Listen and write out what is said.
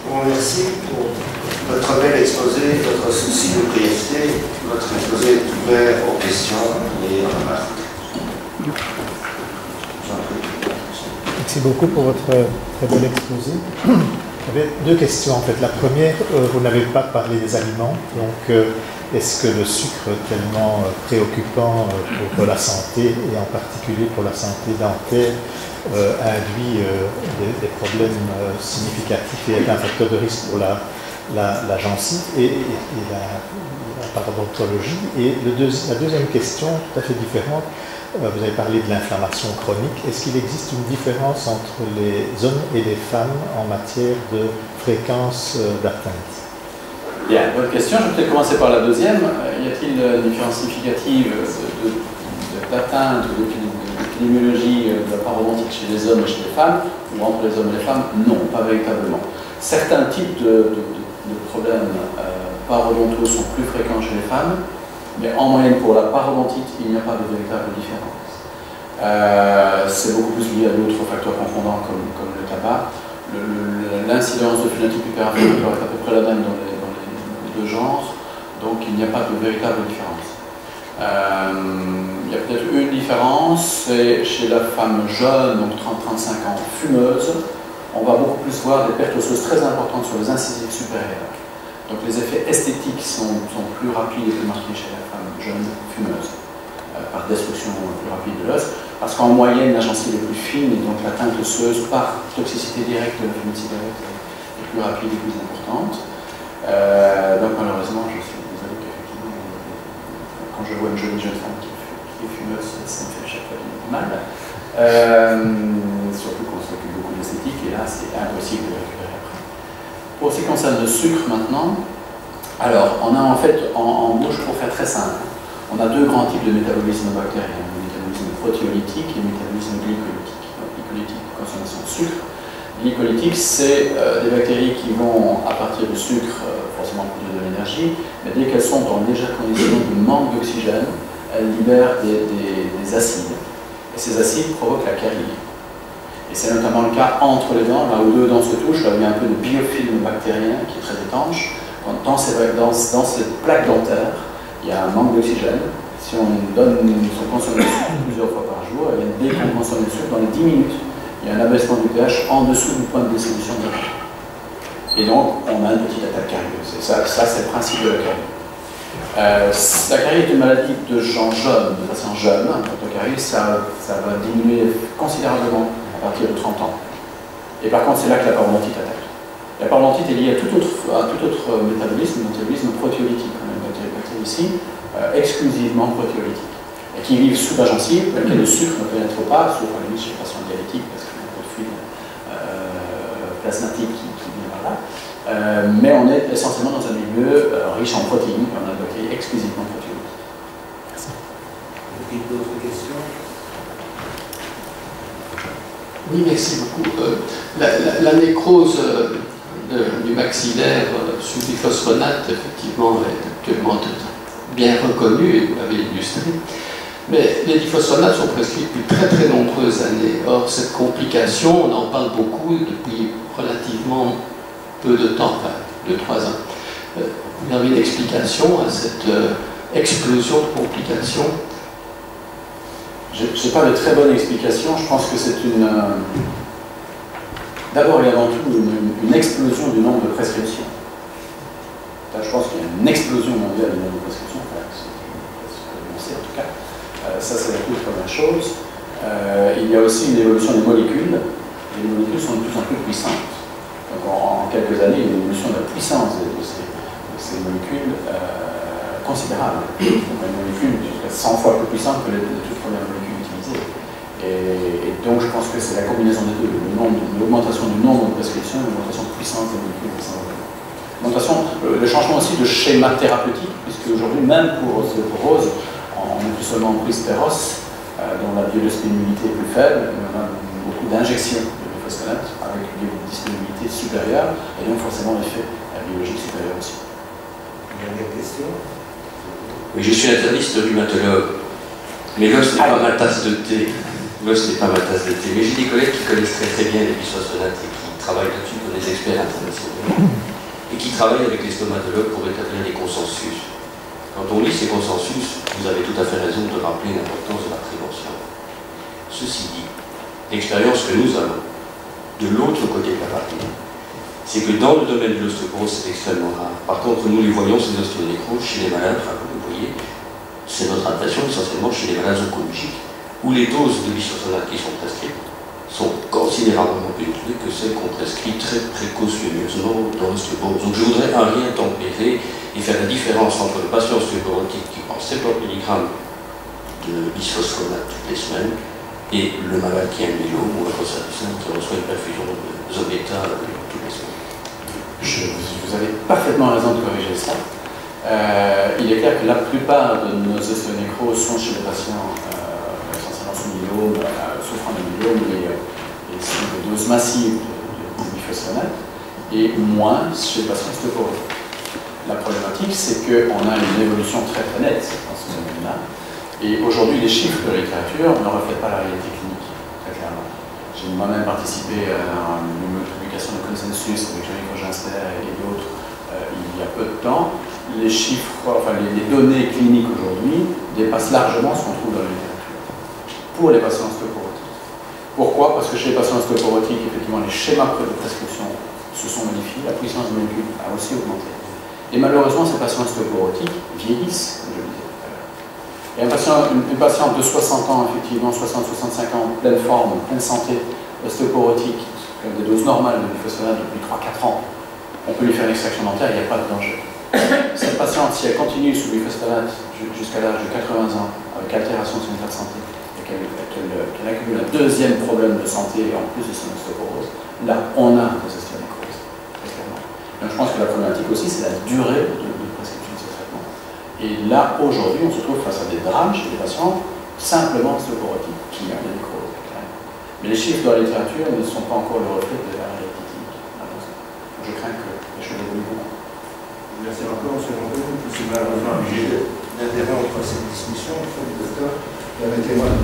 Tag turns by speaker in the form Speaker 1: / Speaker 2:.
Speaker 1: Bon, merci pour votre bel exposé, votre souci de brièveté. Votre exposé est ouvert aux questions et aux remarques.
Speaker 2: Merci beaucoup pour votre très bel exposé. J'avais deux questions en fait. La première, vous n'avez pas parlé des aliments, donc est-ce que le sucre tellement préoccupant pour la santé et en particulier pour la santé dentaire induit des problèmes significatifs et est un facteur de risque pour la gencive et la parodontologie? Et la deuxième question, tout à fait différente, vous avez parlé de l'inflammation chronique. Est-ce qu'il existe une différence entre les hommes et les femmes en matière de fréquence d'atteinte?
Speaker 3: Bien, bonne question. Je vais peut-être commencer par la deuxième. Y a-t-il une différence significative d'atteinte ou d'épidémiologie de la parodontite chez les hommes et chez les femmes, ou entre les hommes et les femmes? Non, pas véritablement. Certains types de problèmes parodontaux sont plus fréquents chez les femmes, mais en moyenne pour la parodontite, il n'y a pas de véritable différence. C'est beaucoup plus lié à d'autres facteurs confondants comme le tabac. L'incidence de phénotype hyperinflammatoire est à peu près la même dans les deux genres, donc il n'y a pas de véritable différence. Il y a peut-être une différence, c'est chez la femme jeune, donc 30-35 ans, fumeuse, on va beaucoup plus voir des pertes osseuses très importantes sur les incisives supérieures. Donc les effets esthétiques sont plus rapides et plus marqués chez la femme jeune fumeuse, par destruction plus rapide de l'os, parce qu'en moyenne la gencive est plus fine et donc l'atteinte osseuse par toxicité directe de la fumée de cigarette est plus rapide et plus importante. Donc malheureusement, je suis désolé qu'effectivement, quand je vois une jolie jeune femme qui est fumeuse, ça me fait chaque fois mal. Surtout qu'on s'occupe beaucoup d'esthétique et là c'est impossible de récupérer après. Pour ce qui concerne le sucre maintenant, alors on a en fait en bouche, pour faire très simple, on a deux grands types de métabolisme bactérien, le métabolisme protéolytique et le métabolisme glycolytique. Donc, glycolytique, consommation de sucre. Glycolytique, c'est des bactéries qui vont, à partir du sucre, forcément produire de l'énergie, mais dès qu'elles sont dans une légère condition de manque d'oxygène, elles libèrent des acides. Et ces acides provoquent la carie. Et c'est notamment le cas entre les dents, là où deux dents se touchent, là où il y a un peu de biofilm bactérien qui est très étanche. Dans ces plaques dentaires, il y a un manque d'oxygène. Si on consomme le sucre plusieurs fois par jour, et dès qu'on consomme le sucre, dans les 10 minutes, il y a un abaissement du pH en dessous du point de dissolution de la carie. Et donc, on a une petite attaque carieuse. Et ça c'est le principe de la carie. La carie est une maladie de gens jeunes, de patients jeunes. La carie, ça va diminuer considérablement à partir de 30 ans. Et par contre, c'est là que la parodontite attaque. La parodontite est liée à tout autre métabolisme, le métabolisme protéolytique. On a une bactérie ici, exclusivement protéolytique, et qui vivent sous la gencive, dans laquelle le sucre ne pénètre pas, sauf à la limite chez les patients diabétiques, parce qu'il y a un peu de fluide plasmatique qui vient par là. Mais on est essentiellement dans un milieu riche en protéines, et on a une bactérie exclusivement protéolytique.
Speaker 2: Merci.
Speaker 1: D'autres questions?
Speaker 4: Oui, merci beaucoup. La nécrose du maxillaire sous biphosphonate, effectivement, est actuellement bien reconnue, et vous l'avez illustré. Mais les diphosphonates sont prescrits depuis très très nombreuses années. Or, cette complication, on en parle beaucoup depuis relativement peu de temps, enfin 2-3 ans. Vous avez une explication à cette explosion de complications?
Speaker 3: Je n'ai pas de très bonne explication. Je pense que c'est d'abord et avant tout une explosion du nombre de prescriptions. Là, je pense qu'il y a une explosion mondiale du nombre de prescriptions. Enfin, on sait en tout cas. Ça, c'est la toute première chose. Il y a aussi une évolution des molécules. Les molécules sont de plus en plus puissantes. Donc, en quelques années, il y a une évolution de la puissance de ces molécules considérable. Donc, une molécule 100 fois plus puissante que les toutes premières molécules utilisées. Et donc, je pense que c'est la combinaison des deux, l'augmentation du nombre de prescriptions et l'augmentation de puissance des molécules. Le changement aussi de schéma thérapeutique, puisque aujourd'hui, même pour l'ostéoporose, on n'est plus seulement en prise péros, dont la biodisponibilité est plus faible, mais on a beaucoup d'injections de biphosphonate avec une biodisponibilité supérieure, et donc forcément l'effet biologique supérieur aussi.
Speaker 1: Il y a des questions?
Speaker 5: Oui, je suis interniste rhumatologue, mais l'os n'est pas ma tasse de thé. L'os n'est pas ma tasse de thé, mais j'ai des collègues qui connaissent très très bien les bisphosphonates et qui travaillent là-dessus, qui sont des experts internationaux, et qui travaillent avec les stomatologues pour établir des consensus. Quand on lit ces consensus, vous avez tout à fait raison de rappeler l'importance de la prévention. Ceci dit, l'expérience que nous avons de l'autre côté de la barrière, c'est que dans le domaine de l'ostéoporose, c'est extrêmement rare. Par contre, nous les voyons, ces ostéonécroses, chez les malades, enfin, comme vous voyez, c'est notre adaptation essentiellement chez les malades oncologiques, où les doses de bisphosphonate qui sont prescrites sont considérablement plus élevées que celles qu'on prescrit très précautionneusement dans l'ostéoporose. Donc je voudrais un rien tempérer et faire la différence entre le patient ostéoporotique qui prend 70 mg de bisphosphonate toutes les semaines et le malade qui a un myélome ou un cancer du sein qui reçoit une perfusion de zobéta toutes les semaines.
Speaker 3: Vous avez parfaitement raison de corriger ça. Il est clair que la plupart de nos ostéonécroses sont chez les patients essentiellement sous myélome, souffrant de myélome et sous des doses massives de biphosphonate, et moins chez les patients ostéoporoses. La problématique, c'est qu'on a une évolution très très nette dans ce domaine-là, et aujourd'hui les chiffres de la littérature ne reflètent pas la réalité clinique, très clairement. J'ai moi-même participé à une publication de consensus avec Jean-Yves Roginster et d'autres il y a peu de temps. Les chiffres, enfin les données cliniques aujourd'hui dépassent largement ce qu'on trouve dans la littérature pour les patients ostéoporotiques. Pourquoi? Parce que chez les patients ostéoporotiques, effectivement, les schémas de prescription se sont modifiés, la puissance du molécule a aussi augmenté. Et malheureusement, ces patients ostéoporotiques vieillissent, comme je le disais tout à l'heure. Et une patiente de 60 ans, effectivement, 60-65 ans, pleine forme, pleine santé, ostéoporotique, avec des doses normales de biphosphonate depuis 3-4 ans, on peut lui faire une extraction dentaire, il n'y a pas de danger. Cette patiente, si elle continue sous biphosphonate jusqu'à l'âge de 80 ans, avec altération de son état de santé, et qu'elle accumule un deuxième problème de santé en plus de son ostéoporose, là, on a des ostéonécroses, très clairement. Donc je pense que la problématique aussi, c'est la durée de prescription de ce traitement. Et là, aujourd'hui, on se trouve face à des drames chez les patients simplement ostéoporotiques qui ont des nécroses, très clairement. Mais les chiffres de la littérature ne sont pas encore le reflet de la réalité clinique, malheureusement. Je crains que les choses évoluent beaucoup.
Speaker 1: Merci encore, M. Lambert. Je suis malheureusement obligé d'interrompre cette discussion. Docteur, permettez-moi de